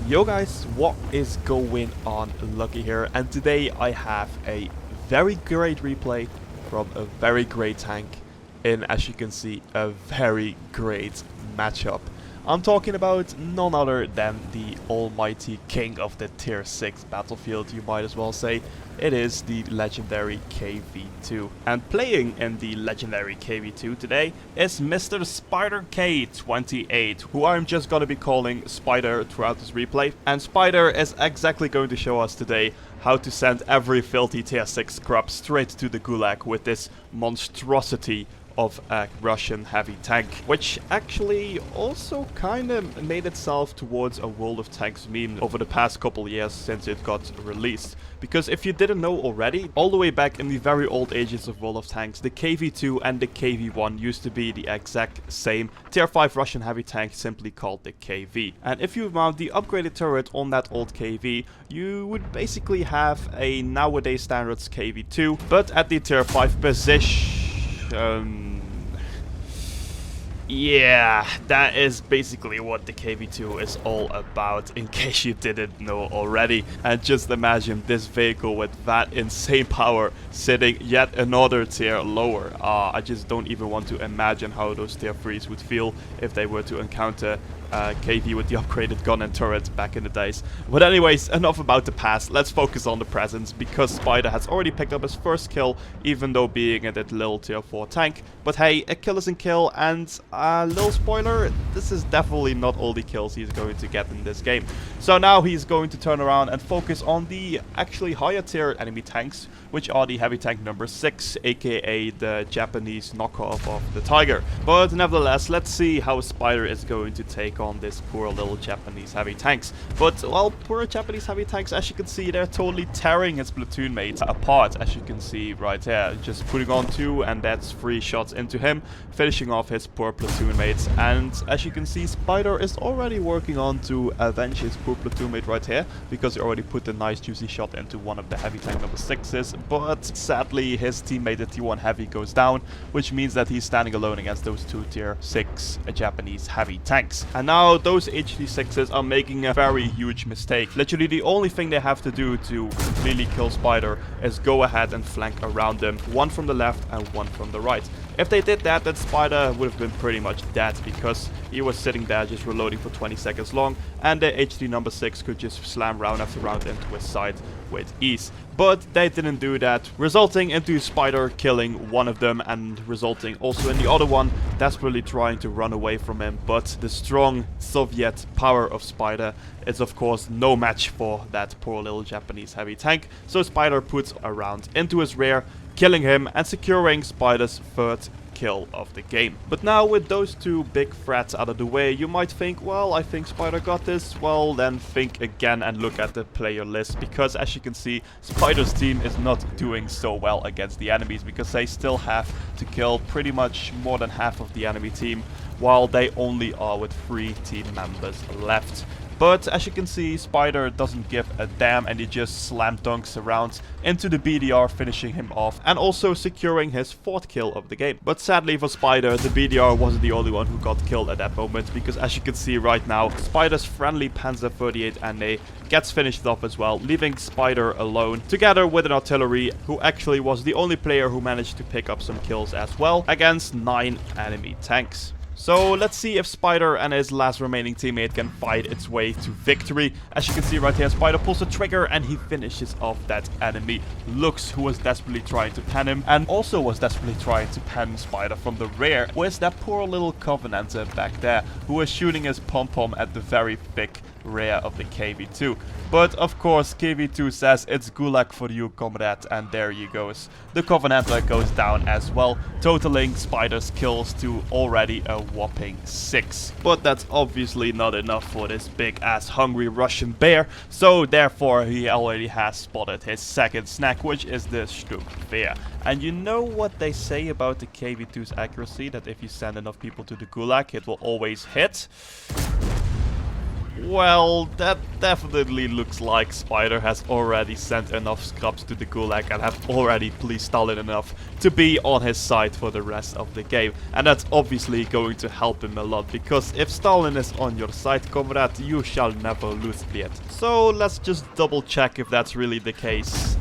Yo guys, what is going on? Lucky here, and today I have a very great replay from a very great tank in, as you can see, a very great matchup. I'm talking about none other than the almighty king of the tier 6 battlefield, you might as well say. It is the legendary KV-2. And playing in the legendary KV-2 today is Mr. Spider K28, who I'm just gonna be calling Spider throughout this replay. And Spider is exactly going to show us today how to send every filthy tier 6 scrub straight to the gulag with this monstrosity of a Russian heavy tank, which actually also kind of made itself towards a World of Tanks meme over the past couple years since it got released. Because if you didn't know already, all the way back in the very old ages of World of Tanks, the KV-2 and the KV-1 used to be the exact same tier 5 Russian heavy tank, simply called the KV. And if you mount the upgraded turret on that old KV, you would basically have a nowadays standards KV-2, but at the tier 5 position. Yeah, that is basically what the KV-2 is all about, in case you didn't know already. And just imagine this vehicle with that insane power sitting yet another tier lower. I just don't even want to imagine how those tier 3s would feel if they were to encounter KV with the upgraded gun and turret back in the days. But anyways, enough about the past, let's focus on the present, because Spider has already picked up his first kill, even though being a that little tier 4 tank. But hey, a kill is a kill, and little spoiler, this is definitely not all the kills he's going to get in this game. So now he's going to turn around and focus on the actually higher tier enemy tanks, which are the heavy tank number 6, aka the Japanese knockoff of the Tiger. But nevertheless, let's see how Spider is going to take on this poor little Japanese heavy tanks. But, well, poor Japanese heavy tanks, as you can see, they're totally tearing his platoon mates apart, as you can see right here. Just putting on 2, and that's 3 shots into him, finishing off his poor platoon mates. And as you can see, Spider is already working on to avenge his poor platoon mate right here, because he already put a nice juicy shot into one of the heavy tank number 6s. But sadly, his teammate, the T1 heavy, goes down, which means that he's standing alone against those 2 tier 6 Japanese heavy tanks. And now those HD6s are making a very huge mistake. Literally the only thing they have to do to completely kill Spider is go ahead and flank around them, one from the left and one from the right. If they did that, then Spider would have been pretty much dead, because he was sitting there just reloading for 20 seconds long, and the HD number 6 could just slam round after round into his side with ease. But they didn't do that, resulting into Spider killing one of them, and resulting also in the other one desperately trying to run away from him. But the strong Soviet power of Spider is of course no match for that poor little Japanese heavy tank, so Spider puts a round into his rear, killing him and securing Spider's 3rd kill of the game. But now with those 2 big threats out of the way, you might think, well, I think Spider got this. Well, then think again and look at the player list, because as you can see, Spider's team is not doing so well against the enemies, because they still have to kill pretty much more than half of the enemy team, while they only are with 3 team members left. But as you can see, Spider doesn't give a damn, and he just slam dunks around into the BDR, finishing him off and also securing his 4th kill of the game. But sadly for Spider, the BDR wasn't the only one who got killed at that moment, because as you can see right now, Spider's friendly Panzer 38 NA gets finished off as well, leaving Spider alone, together with an artillery, who actually was the only player who managed to pick up some kills as well, against 9 enemy tanks. So let's see if Spider and his last remaining teammate can fight its way to victory. As you can see right here, Spider pulls the trigger and he finishes off that enemy. Lux, who was desperately trying to pen him, and also was desperately trying to pen Spider from the rear. Where's that poor little Covenanter back there, who was shooting his pom-pom at the very thick rear of the KV-2. But of course, KV-2 says it's gulag for you, comrade, and there he goes. The Covenanter goes down as well, totaling Spider's kills to already a whopping 6. But that's obviously not enough for this big ass hungry Russian bear, so therefore he already has spotted his 2nd snack, which is the Stronkest. And you know what they say about the KV-2's accuracy, that if you send enough people to the gulag, it will always hit. Well, that definitely looks like Spider has already sent enough scrubs to the Gulag and have already pleased Stalin enough to be on his side for the rest of the game. And that's obviously going to help him a lot, because if Stalin is on your side, comrade, you shall never lose yet. So let's just double check if that's really the case.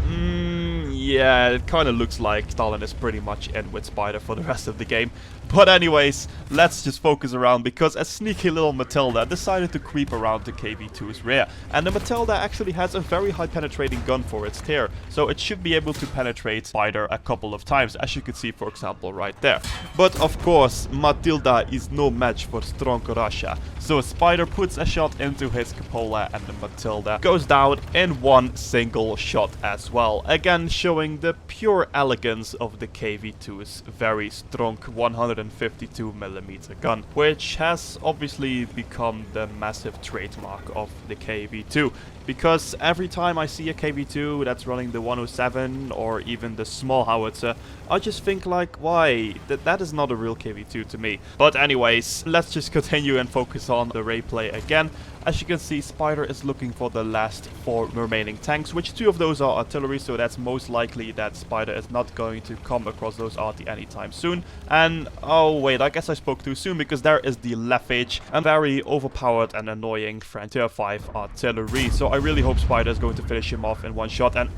Yeah, it kind of looks like Stalin is pretty much in with Spider for the rest of the game. But anyways, let's just focus around, because a sneaky little Matilda decided to creep around the KV-2's rear. And the Matilda actually has a very high penetrating gun for its tier, so it should be able to penetrate Spider a couple of times, as you can see, for example, right there. But of course, Matilda is no match for strong Russia. So Spider puts a shot into his cupola and the Matilda goes down in one single shot as well. Again, showing the pure elegance of the KV-2's very strong 152mm gun, which has obviously become the massive trademark of the KV-2. Because every time I see a KV-2 that's running the 107 or even the small howitzer, I just think like, why? That is not a real KV-2 to me. But anyways, let's just continue and focus on the replay again. As you can see, Spider is looking for the last 4 remaining tanks, which 2 of those are artillery, so that's most likely that Spider is not going to come across those arty anytime soon. And, oh wait, I guess I spoke too soon, because there is the Lefage, a very overpowered and annoying French Tier 5 artillery. So I really hope Spider is going to finish him off in one shot, and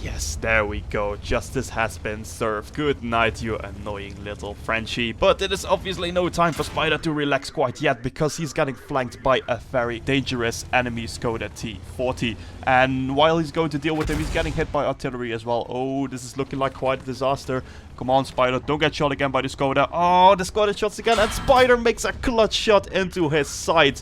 yes, there we go, justice has been served. Good night, you annoying little Frenchie. But it is obviously no time for Spider to relax quite yet, because he's getting flanked by a very dangerous enemy Skoda T40, and while he's going to deal with him, he's getting hit by artillery as well. Oh, this is looking like quite a disaster. Come on, Spider, don't get shot again by the Skoda. Oh, the Skoda shots again, and Spider makes a clutch shot into his side.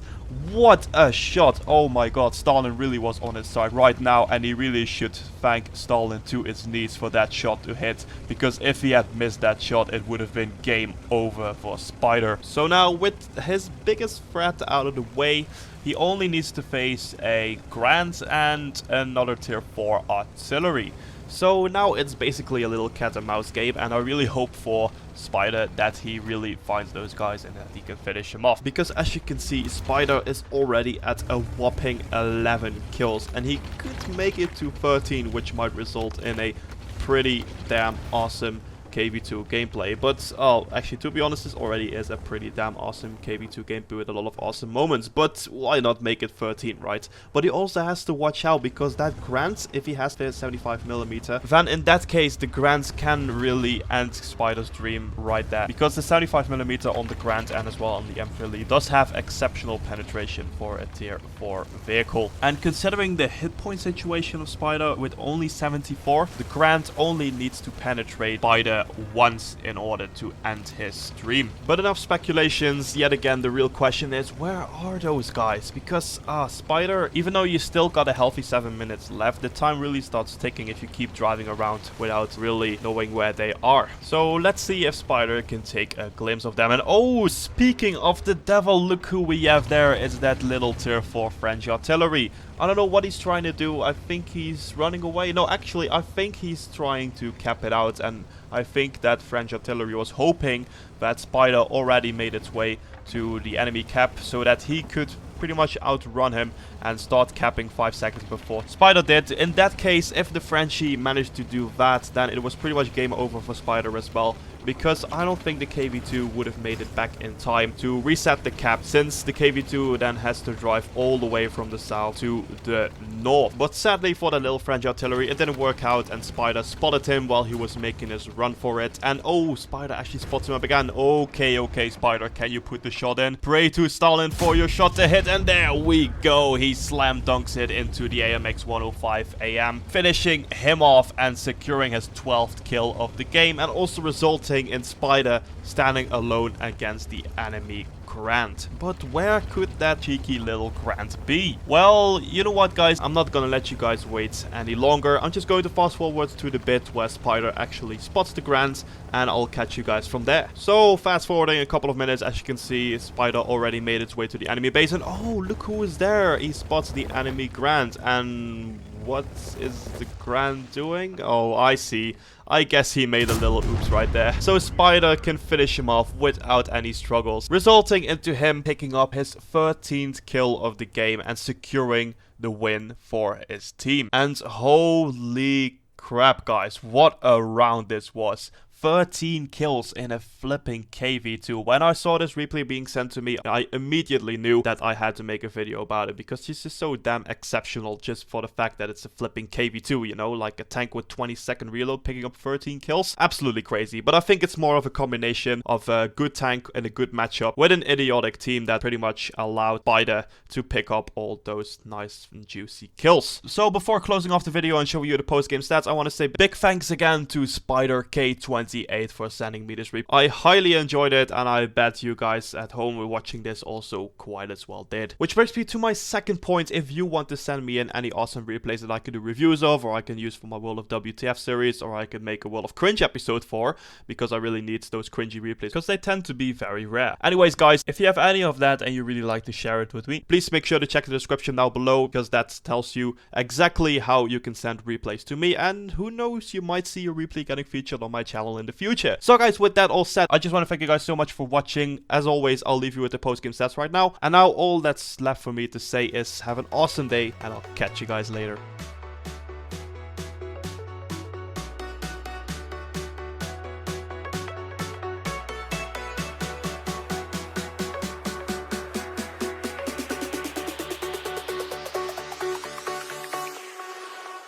What a shot. Oh my god, Stalin really was on his side right now, and he really should thank Stalin to his knees for that shot to hit, because if he had missed that shot, it would have been game over for Spider. So now, with his biggest threat out of the way, he only needs to face a Grant and another tier 4 artillery. So now it's basically a little cat and mouse game, and I really hope for Spider that he really finds those guys and that he can finish him off. Because as you can see, Spider is already at a whopping 11 kills, and he could make it to 13, which might result in a pretty damn awesome KV-2 gameplay. But actually, to be honest, this already is a pretty damn awesome KV-2 gameplay with a lot of awesome moments. But why not make it 13, right? But he also has to watch out, because that Grant, if he has the 75mm, then in that case the Grant can really end Spider's dream right there, because the 75mm on the Grant and as well on the M3 does have exceptional penetration for a tier 4 vehicle. And considering the hit point situation of Spider with only 74, the Grant only needs to penetrate Spider once in order to end his dream. But enough speculations. Yet again, the real question is, where are those guys? Because Spider, even though you still got a healthy 7 minutes left, the time really starts ticking if you keep driving around without really knowing where they are. So let's see if Spider can take a glimpse of them. And oh, speaking of the devil, look who we have there. It's that little tier 4 French artillery. I don't know what he's trying to do. I think he's running away. No, actually, I think he's trying to cap it out, and I think that French artillery was hoping that Spider already made its way to the enemy cap, so that he could pretty much outrun him and start capping 5 seconds before Spider did. In that case, if the Frenchie managed to do that, then it was pretty much game over for Spider as well, because I don't think the KV-2 would have made it back in time to reset the cap, since the KV-2 then has to drive all the way from the south to the north. But sadly for the little French artillery, it didn't work out, and Spider spotted him while he was making his run for it. And oh, Spider actually spots him up again. Okay, Spider, can you put the shot in? Pray to Stalin for your shot to hit, and there we go. He slam dunks it into the AMX 105 AM, finishing him off and securing his 12th kill of the game, and also resulting in Spider standing alone against the enemy Grant. But where could that cheeky little Grant be? Well, you know what, guys, I'm not gonna let you guys wait any longer. I'm just going to fast forward to the bit where Spider actually spots the Grant, and I'll catch you guys from there. So fast forwarding a couple of minutes, as you can see, Spider already made its way to the enemy base, and oh, look who is there. He spots the enemy Grant, and what is the Grand doing? Oh, I see. I guess he made a little oops right there. So Spider can finish him off without any struggles, resulting into him picking up his 13th kill of the game and securing the win for his team. And holy crap, guys, what a round this was. 13 kills in a flipping KV-2. When I saw this replay being sent to me, I immediately knew that I had to make a video about it, because this is so damn exceptional just for the fact that it's a flipping KV-2, you know, like a tank with 20-second reload picking up 13 kills. Absolutely crazy, but I think it's more of a combination of a good tank and a good matchup with an idiotic team that pretty much allowed Spider to pick up all those nice and juicy kills. So before closing off the video and showing you the post-game stats, I want to say big thanks again to Spider K28 for sending me this replay. I highly enjoyed it, and I bet you guys at home were watching this also quite as well did. Which brings me to my second point. If you want to send me in any awesome replays that I can do reviews of, or I can use for my World of WTF series, or I can make a World of Cringe episode for, because I really need those cringy replays, because they tend to be very rare. Anyways, guys, if you have any of that and you really like to share it with me, please make sure to check the description down below, because that tells you exactly how you can send replays to me, and who knows, you might see a replay getting featured on my channel in the future. So guys, with that all said, I just want to thank you guys so much for watching. As always, I'll leave you with the post-game stats right now. And now all that's left for me to say is have an awesome day, and I'll catch you guys later.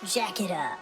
Jack it up.